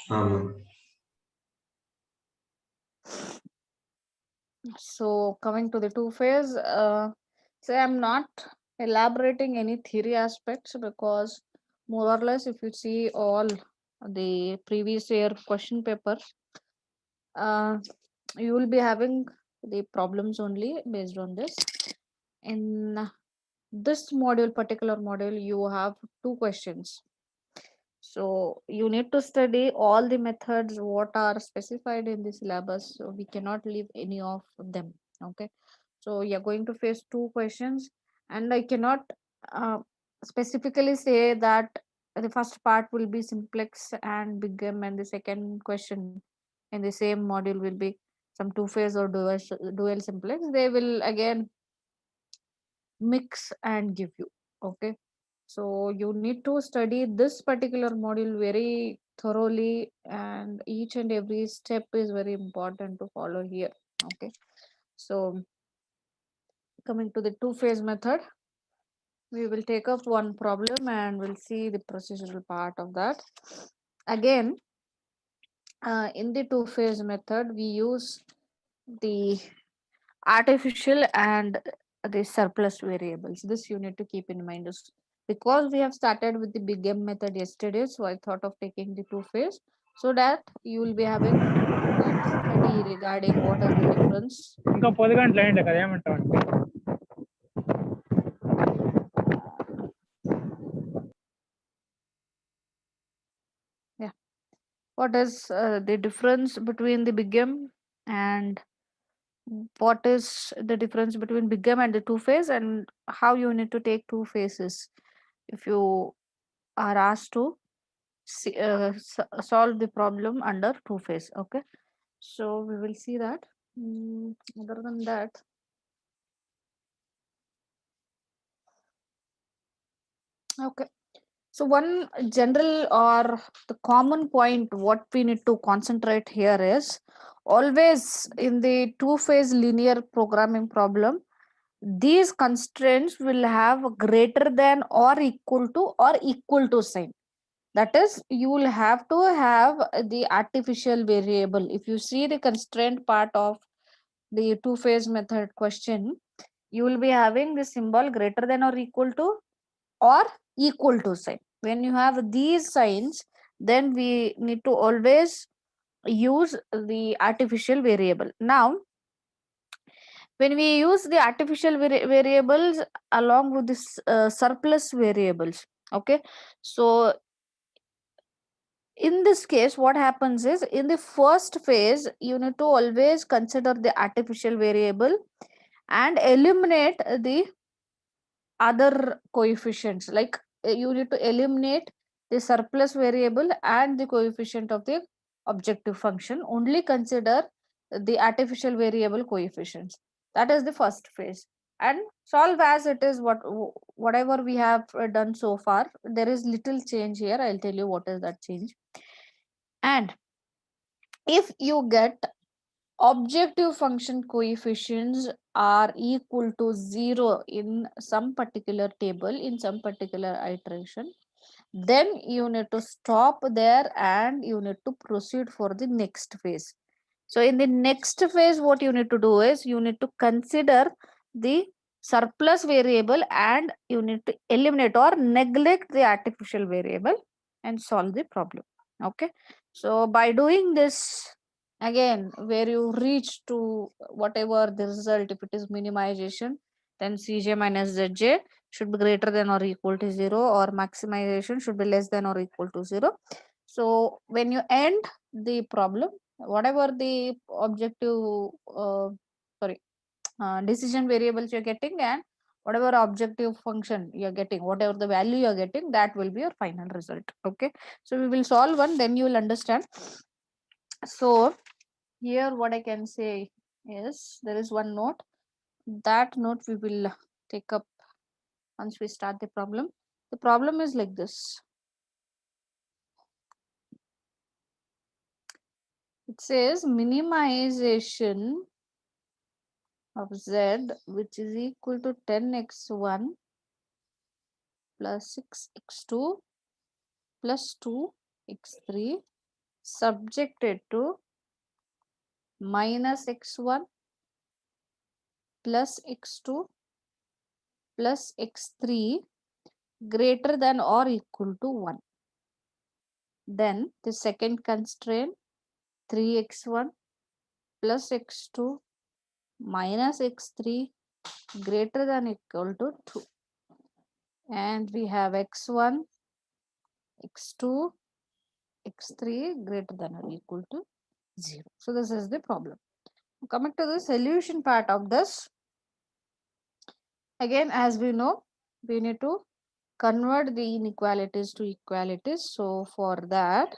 ma'am. So coming to the two phase, so I'm not elaborating any theory aspects because more or less, if you see all the previous year question papers, uh, you will be having the problems only based on this. In this module, particular module, you have two questions. So you need to study all the methods what are specified in the syllabus. So we cannot leave any of them. Okay. So you're going to face two questions, and I cannot uh, specifically say that the first part will be simplex and big M, and the second question in the same module will be some two phase or dual simplex. They will again mix and give you. Okay, so you need to study this particular module very thoroughly, and each and every step is very important to follow here. Okay, so coming to the two phase method, we will take up one problem and we'll see the procedural part of that. Again, in the two phase method, we use the artificial and the surplus variables. This you need to keep in mind. Because we have started with the big M method yesterday, so I thought of taking the two phase so that you will be having that study regarding what is the difference. ఇంకా 10 గంటలు అయ్యిండే కదా ఏమంటావు అంటే Yeah, what is the difference between the big M, and what is the difference between big M and the two phase, and how you need to take two phases if you are asked to solve the problem under two phase. Okay, so we will see that. Other than that, okay, so one general or the common point what we need to concentrate here is always in the two phase linear programming problem, these constraints will have greater than or equal to sign. That is, you will have to have the artificial variable. If you see the constraint part of the two phase method question, you will be having the symbol greater than or equal to sign. When you have these signs, then we need to always use the artificial variable. Now, when we use the artificial variables along with this surplus variables, okay, so in this case what happens is, in the first phase you need to always consider the artificial variable and eliminate the other coefficients, like you need to eliminate the surplus variable and the coefficient of the objective function, only consider the artificial variable coefficients. That is the first phase, and solve as it is. Whatever we have done so far, there is little change here. I'll tell you what is that change. And if you get objective function coefficients are equal to 0 in some particular table, in some particular iteration, then you need to stop there and you need to proceed for the next phase. So in the next phase what you need to do is, you need to consider the surplus variable and you need to eliminate or neglect the artificial variable and solve the problem. Okay, so by doing this, again, where you reach to whatever the result, if it is minimization, then Cj minus Zj should be greater than or equal to 0, or maximization should be less than or equal to 0. So when you end the problem, whatever the objective sorry decision variables you're getting, and whatever objective function you're getting, whatever the value you're getting, that will be your final result. Okay, so we will solve one, then you will understand. So here what I can say is, there is one note. That note we will take up once we start the problem. The problem is like this. It says minimization of z, which is equal to 10x1 plus 6x2 plus 2x3 subjected to minus x1 plus x2 plus x3 greater than or equal to 1. Then the second constraint, 3x1 plus x2 minus x3 greater than equal to 2. And we have x1, x2, x3 greater than or equal to 0. So this is the problem. Coming to the solution part of this, again, as we know, we need to convert the inequalities to equalities. So for that,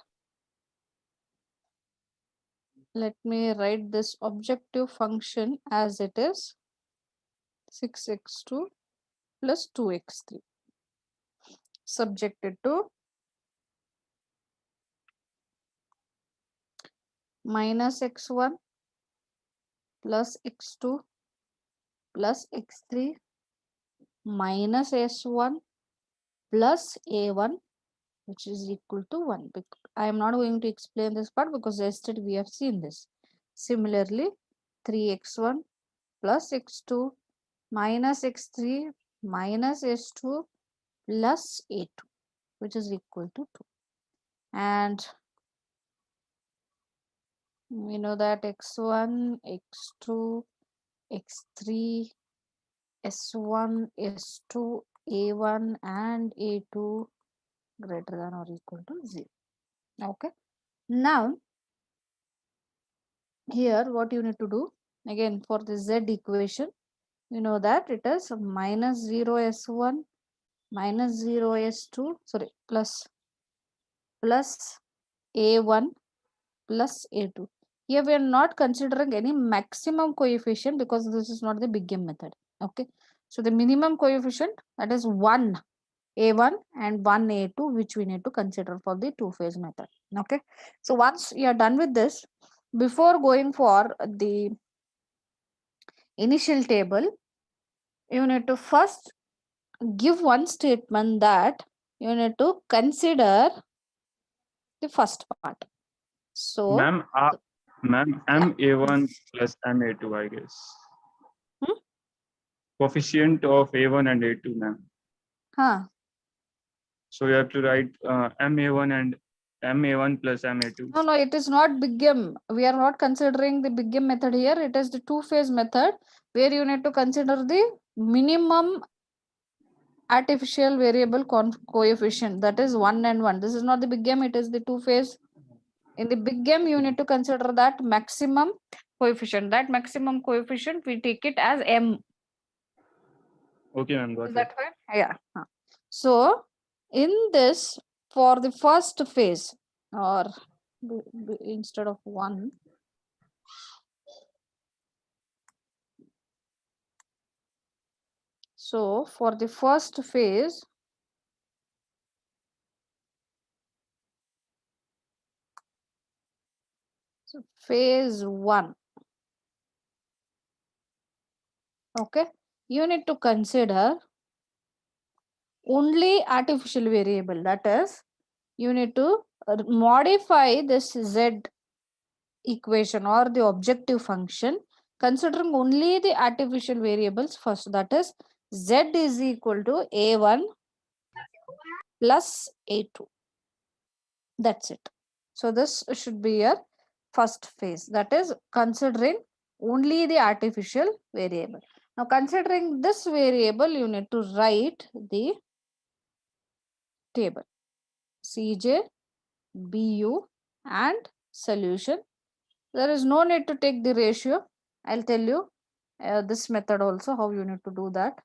let me write this objective function as it is 6x2 plus 2x3 subjected to minus x1 plus x2 plus x3 minus s1 plus a1, which is equal to 1. I am not going to explain this part because yesterday we have seen this. Similarly, 3x1 plus x2 minus x3 minus s2 plus a2, which is equal to 2. And we know that x1, x2, x3, s1, s2, a1 and a2 greater than or equal to 0. Okay. Now, here what you need to do, again for the z equation, you know that it is minus 0 s1 minus 0 s2, sorry, plus a1 plus a2. Here we are not considering any maximum coefficient because this is not the big M method. Okay, so the minimum coefficient, that is 1 a1 and 1 a2, which we need to consider for the two-phase method. Okay, so once you are done with this, before going for the initial table, you need to first give one statement that you need to consider the first part. So, Ma'am, ma'am, yeah. MA1 plus MA2, I guess. Hmm? Coefficient of A1 and A2, ma'am. Huh. So you have to write MA1 and MA1 plus MA2. No, it is not big M. We are not considering the big M method here. It is the two-phase method where you need to consider the minimum artificial variable coefficient, that is 1 and 1. This is not the big M, it is the two-phase. In the big M, you need to consider that maximum coefficient. That maximum coefficient, we take it as M. Okay, ma'am, got Is it. that fine? Yeah. So, in this, for the first phase, or instead of 1, so for the first phase, so phase 1, okay, you need to consider only artificial variable, that is, you need to modify this z equation or the objective function considering only the artificial variables first, that is z is equal to a1 plus a2. That's it. So this should be your first phase, that is considering only the artificial variable. Now considering this variable, you need to write the table Cj, Bu and solution. There is no need to take the ratio. I'll tell you this method also how you need to do that.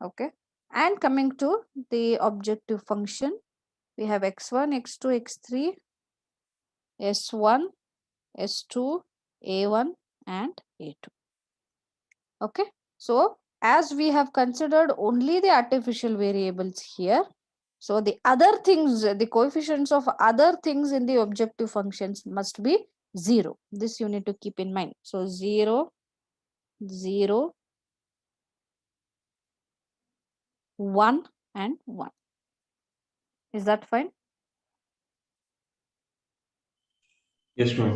Okay. And coming to the objective function, we have x1, x2, x3, s1, s2, a1 and a2. Okay. So as we have considered only the artificial variables here, so the other things, the coefficients of other things in the objective functions must be 0. This you need to keep in mind. So 0, 0, 1 and 1. Is that fine? Yes, ma'am.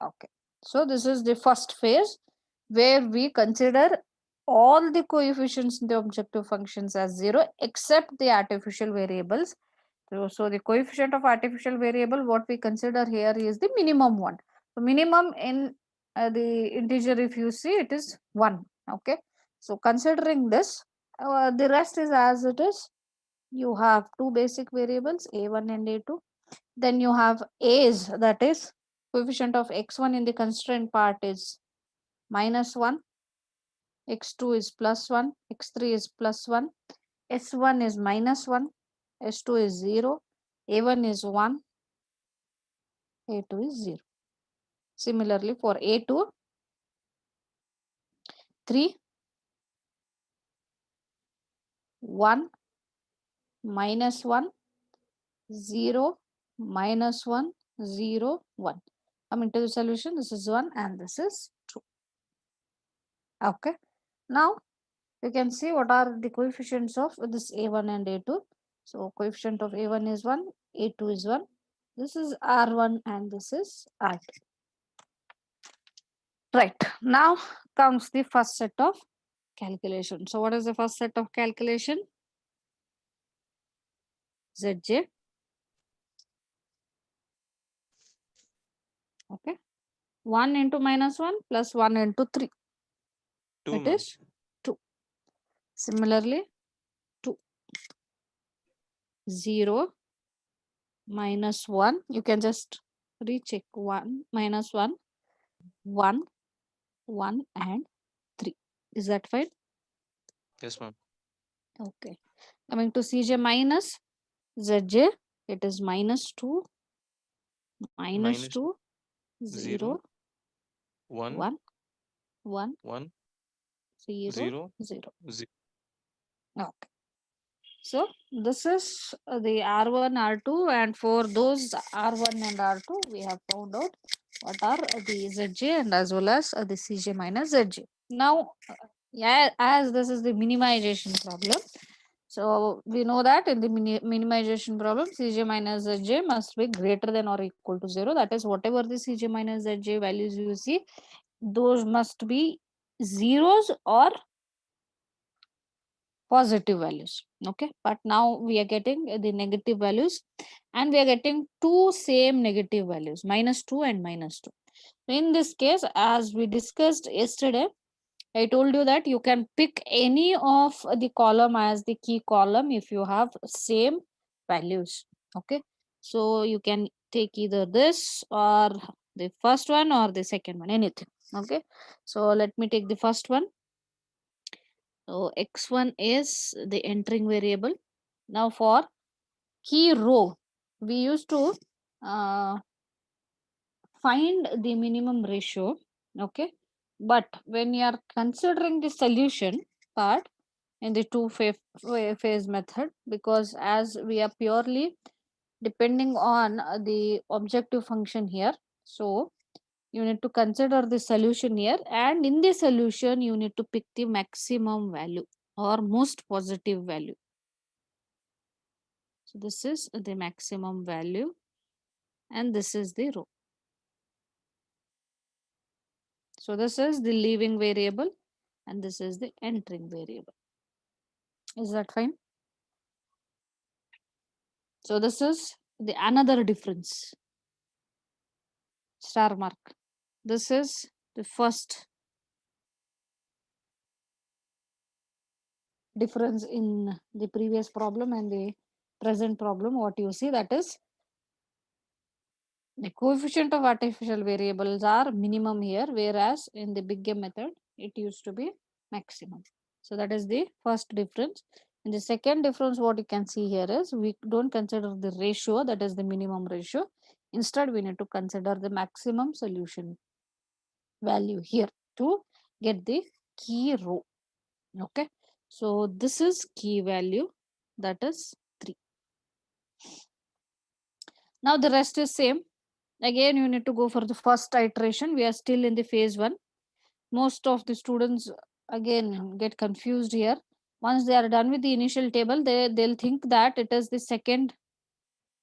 Okay. So this is the first phase where we consider all the coefficients in the objective functions as 0 except the artificial variables. So the coefficient of artificial variable, what we consider here is the minimum one. So minimum in the integer, if you see, it is 1. Okay. So considering this, the rest is as it is. You have two basic variables, a1 and a2. Then you have a's, that is coefficient of x1 in the constraint part is -1, x2 is +1, x3 is +1, s1 is -1, s2 is 0, a1 is 1, a2 is 0. Similarly for a2, 3, 1, -1, 0, -1, 0, 1. Coming to the solution, this is 1 and this is 2. Okay. Now you can see what are the coefficients of this a1 and a2. So coefficient of a1 is 1, a2 is 1. This is r1 and this is r2. Right. Now comes the first set of calculation. So what is the first set of calculation? Zj. Okay. 1 into -1 plus 1 into 3. 2, It ma'am. is 2. Similarly, 2. 0, -1. You can just recheck 1, -1, 1, 1 and 3. Is that fine? Yes, ma'am. Okay. Coming to Cj minus Zj, it is -2, Minus -2, 0, 0, 1, 1, 1, 1, 0, 0, 0. 0. Okay. So this is the R1, R2, and for those R1 and R2, we have found out what are the Zj and as well as the Cj minus Zj. Now, yeah, as this is the minimization problem, so we know that in the minimization problem, Cj minus Zj must be greater than or equal to 0. That is, whatever the Cj minus Zj values you see, those must be zeros or positive values. Okay, but now we are getting the negative values and we are getting two same negative values, -2 and -2. In this case, as we discussed yesterday, I told you that you can pick any of the column as the key column if you have same values. Okay, so you can take either this or the first one or the second one, anything. Okay, so let me take the first one. So x1 is the entering variable. Now for key row, we used to find the minimum ratio. Okay, but when you are considering the solution part in the phase method, because as we are purely depending on the objective function here, so you need to consider the solution here, and in the solution you need to pick the maximum value or most positive value. So this is the maximum value and this is the row. So this is the leaving variable and this is the entering variable. Is that fine? So this is the another difference. Star mark. This is the first difference in the previous problem and the present problem. What you see, that is the coefficient of artificial variables are minimum here, whereas in the big M method it used to be maximum. So that is the first difference. And the second difference, what you can see here is we don't consider the ratio, that is the minimum ratio. Instead, we need to consider the maximum solution value here to get the key row. Okay, so this is key value, that is 3. Now the rest is same. Again, you need to go for the first iteration. We are still in the phase 1. Most of the students again get confused here. Once they are done with the initial table, they'll think that it is the second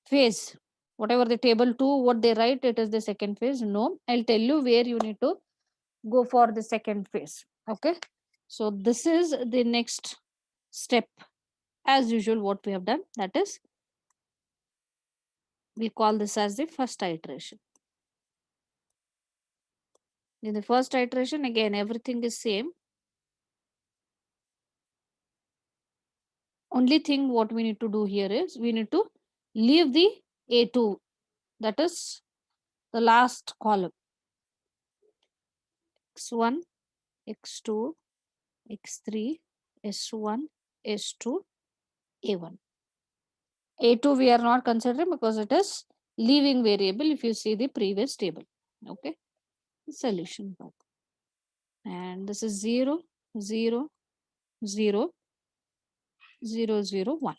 phase whatever the table 2 what they write, it is the second phase. No, I'll tell you where you need to go for the second phase. Okay, so this is the next step. As usual, what we have done, that is, we call this as the first iteration. In the first iteration, again, everything is same. Only thing what we need to do here is we need to leave the A2, that is the last column. X1, X2, X3, S1, S2, A1. A2 we are not considering because it is leaving variable if you see the previous table. Okay, solution part. And this is 0, 0, 0, 0, 0, 1.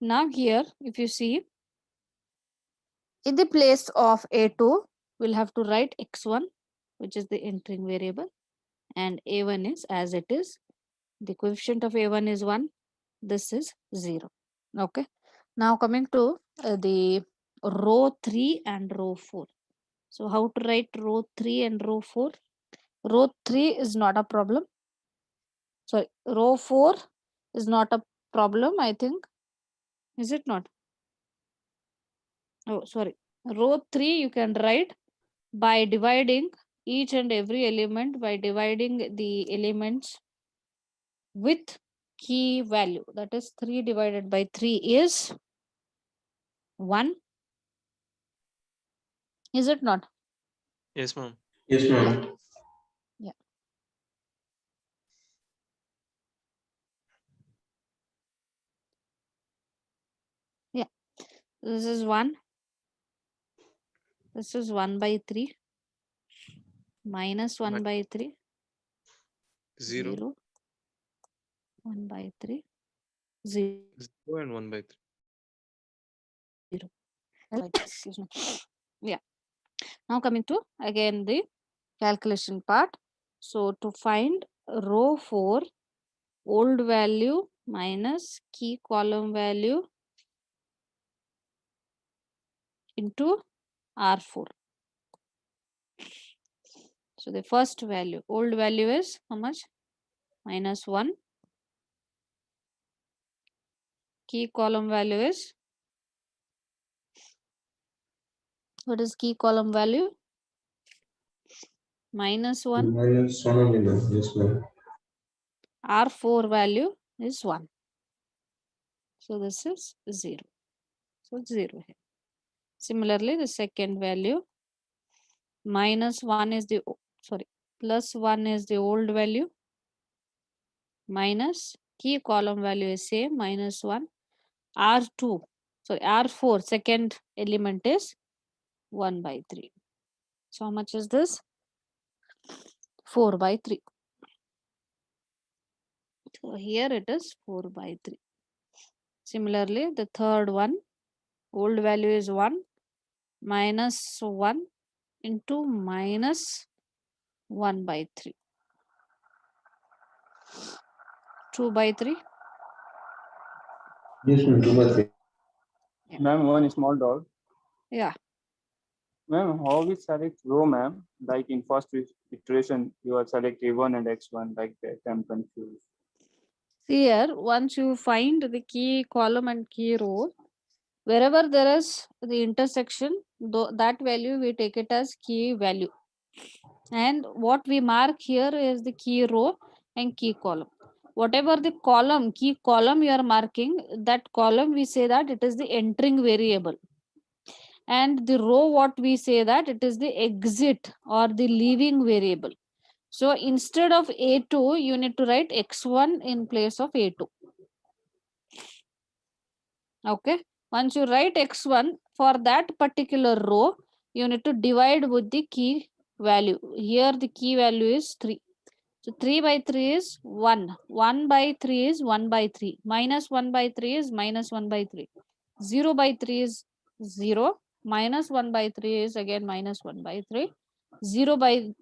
Now here, if you see, in the place of A2, we'll have to write X1, which is the entering variable, and A1 is as it is. The coefficient of A1 is 1. This is 0. Okay. Now coming to the row 3 and row 4. So how to write row 3 and row 4? Row 3 is not a problem. Sorry, row 4 is not a problem, I think. Is it not? Oh, sorry. Row 3 you can write by dividing each and every element, by dividing the elements with key value. That is 3 divided by 3 is 1. Is it not? Yes, ma'am. Yes, ma'am. This is 1. This is 1 by 3 minus 1 Mi- by 3. 0, 0. 1 by 3. 0. 0 and 1 by 3. Right, excuse me. Yeah. Now coming to again the calculation part. So to find row 4, old value minus key column value into R4. So the first value, old value is how much? Minus 1. Key column value is, what is key column value? Minus 1. Minus 1 only, ma'am. Yes, ma'am. R4 value is 1. So this is 0. So 0 here. Similarly, the second value, minus 1 is the, plus 1 is the old value, minus key column value is same, minus 1. R2, R4, second element is 1 by 3. So how much is this? 4 by 3. So here it is 4 by 3. Similarly, the third one, old value is 1, minus 1 into minus 1 by 3. 2 by 3. Yes, ma'am. 2 by 3. Ma'am, one small doubt. Yeah. Ma'am, how we select row, ma'am? Like in first iteration, you are select A1 and X1 like that. I'm confused. Here, once you find the key column and key row, wherever there is the intersection, that value we take it as key value. And what we mark here is the key row and key column. Whatever the column, key column you are marking, that column we say that it is the entering variable. And the row, what we say that it is the exit or the leaving variable. So instead of A2, you need to write X1 in place of A2. Okay. Once you write X1, for that particular row, you need to divide with the key value. Here the key value is 3. So 3 by 3 is 1. 1 by 3 is 1 by 3. Minus 1 by 3 is minus 1 by 3. 0 by 3 is 0. Minus 1 by 3 is again minus 1 by 3. 0 by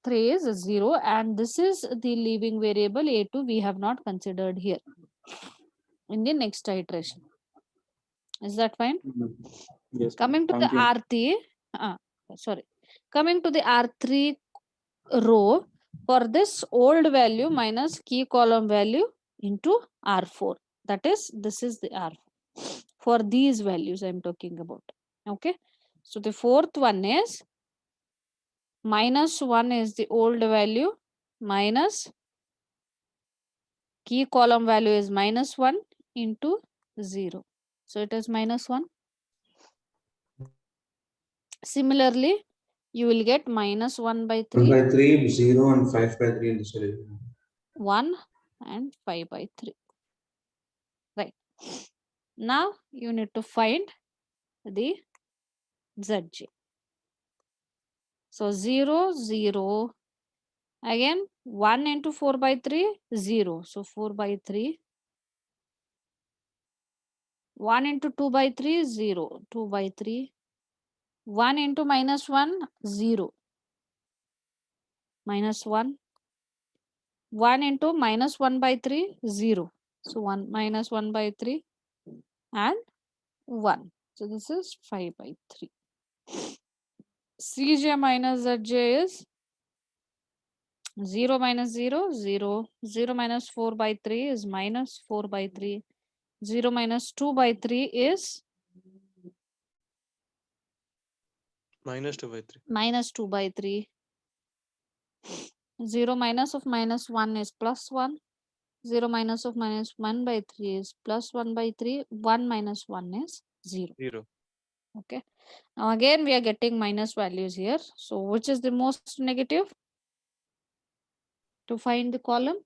3 is 0. And this is the leaving variable A2 we have not considered here in the next iteration. Is that fine? Yes. Coming to the Thank you. R3, coming to the R3 row, for this old value minus key column value into R4. That is, this is the R4. For these values I'm talking about. Okay. So the fourth one is -1 is the old value minus key column value is -1 into 0. So it is -1. Similarly, you will get -1 by 1 3, by 3, 0 and 5 by 3 in the solution. 1 and 5 by 3. Right. Now you need to find the ZJ. So 0, 0. Again, 1 into 4 by 3, 0. So 4 by 3. 1 into 2 by 3, 0. 2 by 3. 1 into -1, 0. -1. 1 into -1 by 3, 0. So 1 -1 by 3 and 1. So this is 5 by 3. Cj minus Zj is 0 minus 0, 0. 0 minus 4 by 3 is -4 by 3. 0 minus 2 by 3 is -2 by 3. -2 by 3. 0 minus of -1 is +1. 0 minus of -1 by 3 is +1 by 3. 1 minus 1 is 0. 0. Okay. Now again we are getting minus values here. So which is the most negative to find the column?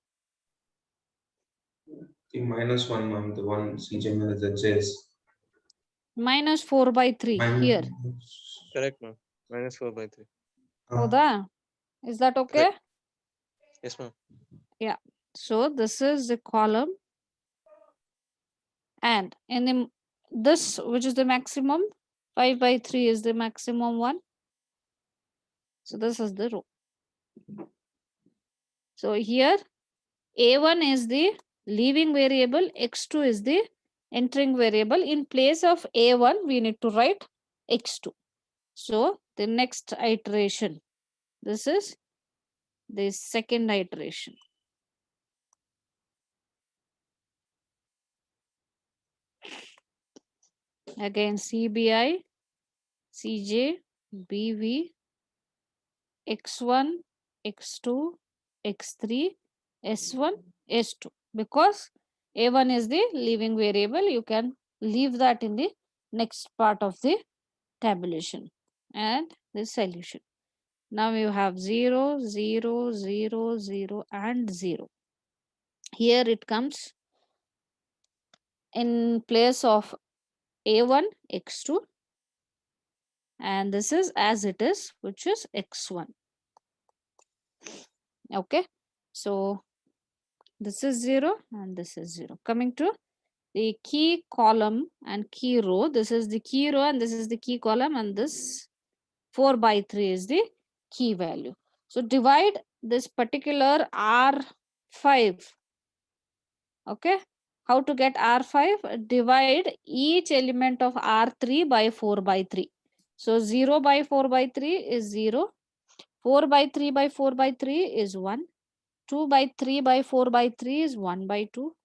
The -1, ma'am, the one CJ minus ZJ is -4 by 3 here. Correct, ma'am. -4 by 3. Hoda? Is that okay? Correct. Yes, ma'am. Yeah. So this is the column. And in the this, which is the maximum, 5 by 3 is the maximum one. So this is the row. So here A1 is the leaving variable, X2 is the entering variable. In place of A1, we need to write X2. So the next iteration, this is the second iteration. Again, CBI, CJ, BV, X1, X2, X3, S1, S2. Because A1 is the leaving variable, you can leave that in the next part of the tabulation and the solution. Now you have 0, 0, 0, 0 and 0. Here it comes in place of A1, X2, and this is as it is, which is X1. Okay, so this is 0 and this is 0. Coming to the key column and key row, this is the key row and this is the key column, and this 4 by 3 is the key value. So divide this particular R5. Okay, how to get R5? Divide each element of R3 by 4 by 3. So 0 by 4 by 3 is 0. 4 by 3 by 4 by 3 is 1. 2 by 3 by 4 by 3 is 1 by 2.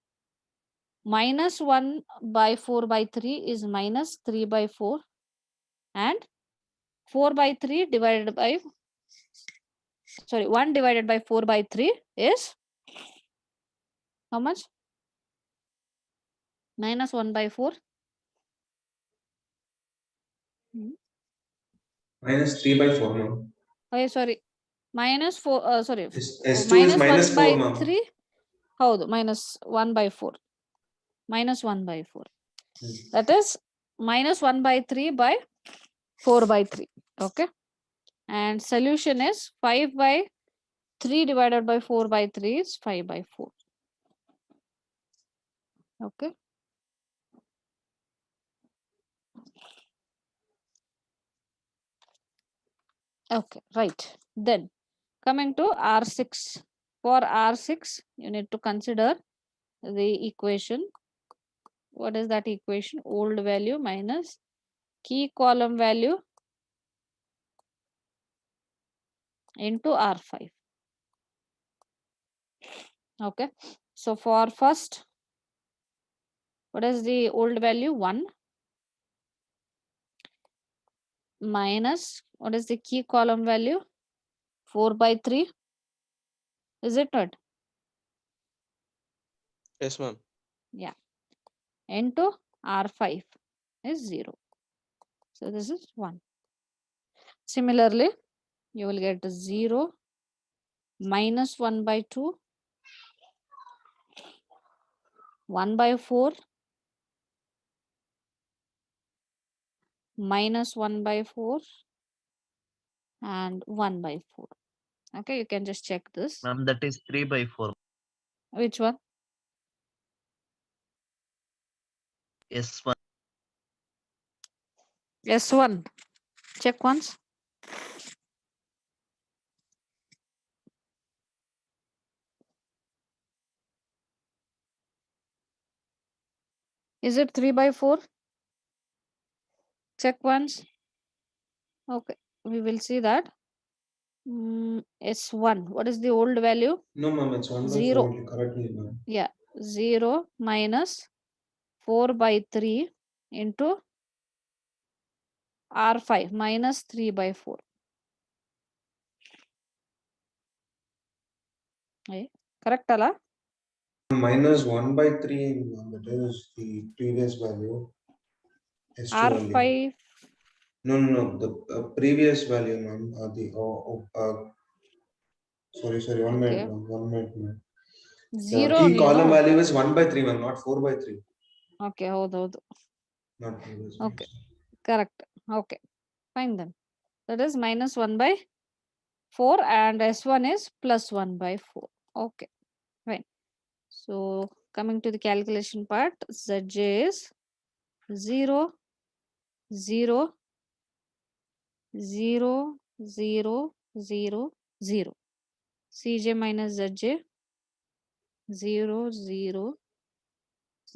-1 by 4 by 3 is -3 by 4. And 4 by 3 divided by, 1 divided by 4 by 3 is how much? -1 by 4. -3 by 4, ma'am. Okay, sorry. -4, sorry. S2 is -1 -4, by ma'am. 3. ಹೌದು -1 by 4. -1 by 4. That is -1 by 3 by 4 by 3. Okay. And solution is 5 by 3 divided by 4 by 3 is 5 by 4. Okay. Okay, right. Then coming to R6. For R6, you need to consider the equation. What is that equation? Old value minus key column value into R5. Okay. So for first, what is the old value? 1 minus, what is the key column value? 4/3. Is it not? Yes, ma'am. Yeah. Into R5 is 0. So this is 1. Similarly, you will get 0 minus 1/2, 1/4, minus 1/4, and 1/4. Okay, you can just check this. Ma'am, that is 3/4. Which one? S1. S1. Check once. Is it 3/4? Check once. Okay, we will see that. S1. What is the old value? No, ma'am, it's 1 by 0. 4 only. Correct me, ma'am. Yeah, 0 minus 4/3 into R5 minus 3/4. Correct, Ala? Minus 1 by 3, ma'am, that is the previous value. S2 only. R5. No. The previous value, ma'am. Sorry. 1 minute, Okay. ma'am. 1 minute, ma'am. The 0 key only, column no? value is 1 by 3, ma'am, not 4 by 3. Okay, houdu. Not previous. Okay. Correct. Okay, fine then. That is minus 1/4 and S1 is plus 1/4. Okay, fine. So coming to the calculation part, Zj is 0, 0, 0, 0, 0, 0. Cj minus Zj 0, 0,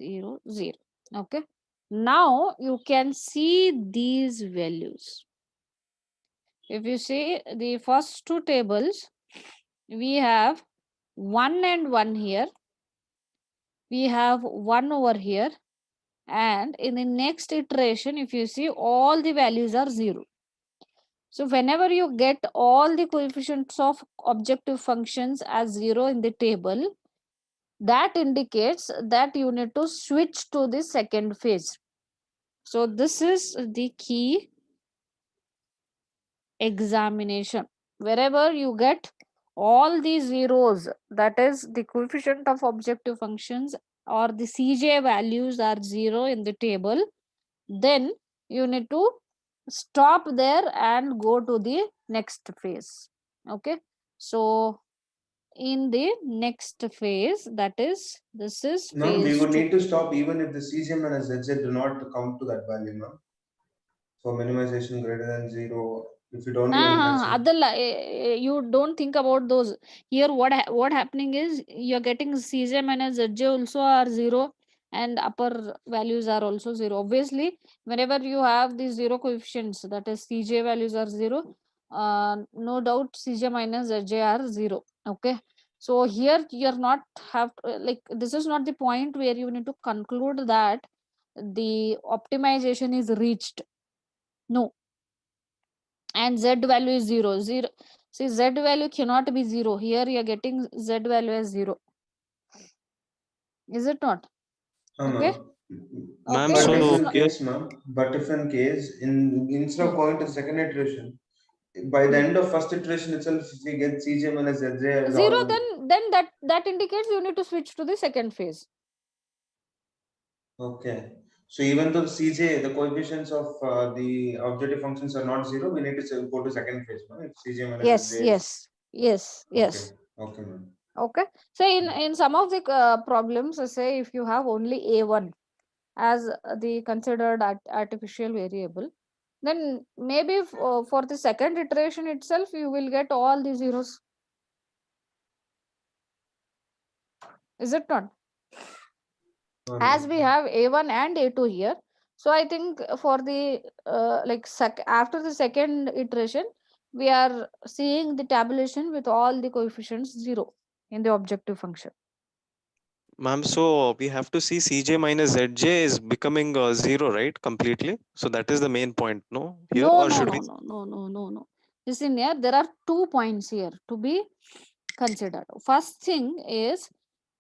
0, 0. Okay. Now you can see these values. If you see the first two tables, we have 1 and 1 here. We have 1 over here. And in the next iteration, if you see, all the values are 0. So whenever you get all the coefficients of objective functions as 0 in the table, that indicates that you need to switch to the second phase. So this is the key examination. Wherever you get all the zeros, that is the coefficient of objective functions or the Cj values are 0 in the table, then you need to stop there and go to the next phase. Okay, so in the next phase, that is, this is No, we phase would 2. need to stop even if the CGM and ZZ do not count to that value, ma'am. For minimization greater than 0, if you don't even consider. Adalla, you don't think about those. Here what happening is you're getting Cj minus Zj also are 0 and upper values are also 0. Obviously, whenever you have these 0 coefficients, that is Cj values are 0, no doubt Cj minus Zj are 0. Okay, so here you're not have like, this is not the point where you need to conclude that the optimization is reached. No. And z value is 0. See, z value cannot be 0. Here you are getting z value as 0. Is it not? Okay. Ma'am, Okay, But this if is in not, case, ma'am, but if in case, instead of going to the second iteration, by the end of first iteration itself, if we get CJ minus ZJ as 0, all. then that indicates you need to switch to the second phase. Okay. So even though CJ, the coefficients of the objective functions are not 0, we need to go to second phase, right? If CJ minus Yes, ZJ. yes. Okay. Okay, ma'am. Okay. So in some of the problems, say if you have only a1 as the considered artificial variable, then maybe for the second iteration itself, you will get all the zeros. Is it not? As we have a1 and a2 here, So I think for the after the second iteration, we are seeing the tabulation with all the coefficients 0 in the objective function. Ma'am, so we have to see Cj minus Zj is becoming 0, right? Completely. So that is the main point, no? Here, No, or no, should no, we? no, no, no, no, no. Listen here, there are 2 points here to be considered. First thing is,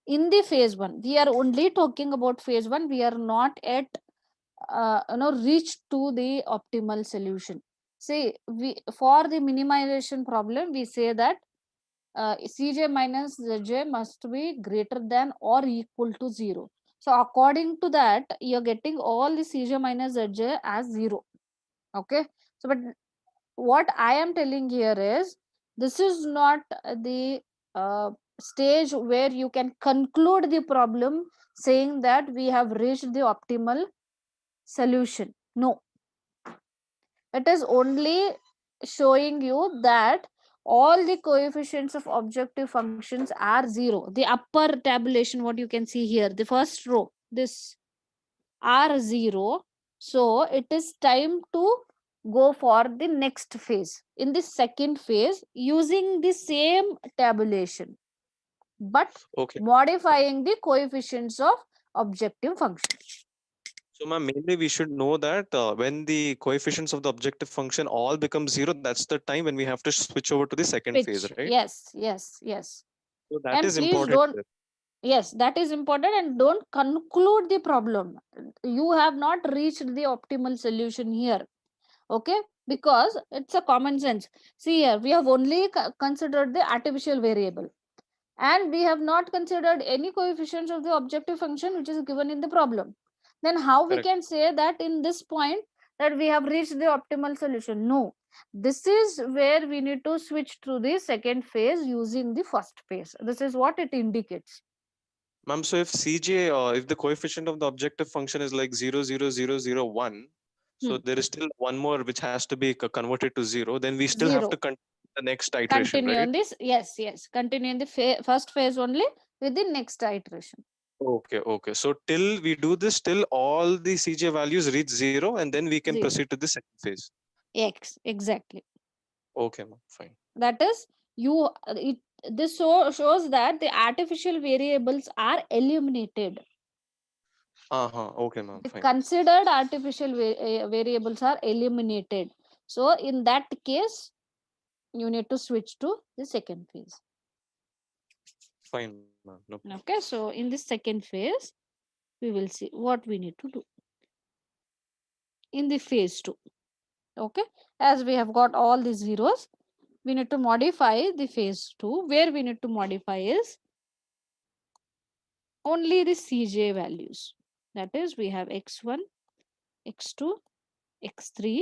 in the phase 1, we are only talking about phase 1. We are not yet reached to the optimal solution. See, we for the minimization problem, we say that Cj minus Zj must be greater than or equal to 0. So according to that, you're getting all the Cj minus Zj as 0. Okay. So, but what I am telling here is, this is not the stage where you can conclude the problem saying that we have reached the optimal solution. No, it is only showing you that all the coefficients of objective functions are 0. The upper tabulation, what you can see here, the first row, this are 0. So it is time to go for the next phase. In the second phase, using the same tabulation, but Okay. modifying the coefficients of objective functions. So, ma'am, mainly we should know that when the coefficients of the objective function all become 0, that's the time when we have to switch over to the second phase, Which, right? yes, yes, yes. So that And is please important don't, here. yes, that is important, and don't conclude the problem. You have not reached the optimal solution here. Okay, because it's a common sense. See here, we have only considered the artificial variable, and we have not considered any coefficients of the objective function which is given in the problem. Then how we Correct. can say that in this point that we have reached the optimal solution? No, this is where we need to switch to the second phase using the first phase. This is what it indicates. Ma'am, so if Cj, if the coefficient of the objective function is like 0, 0, 0, 0, 1, so Hmm. there is still one more which has to be converted to 0, then we still have to 0. continue the next iteration, Continue right? on this. Yes, yes, continue in the first phase only with the next iteration. Okay, okay. So till we do this, till all the Cj values reach 0, and then we can 0. proceed to the second phase. Exactly. Okay, ma'am, fine. That is, this shows that the artificial variables are eliminated. Okay, ma'am, The fine. considered artificial variables are eliminated. So in that case, you need to switch to the second phase. Fine, ma'am. No problem. Okay, so in this second phase, we will see what we need to do in the phase 2. Okay, as we have got all the zeros, we need to modify the phase 2. Where we need to modify is only the Cj values. That is, we have x1, x2, x3,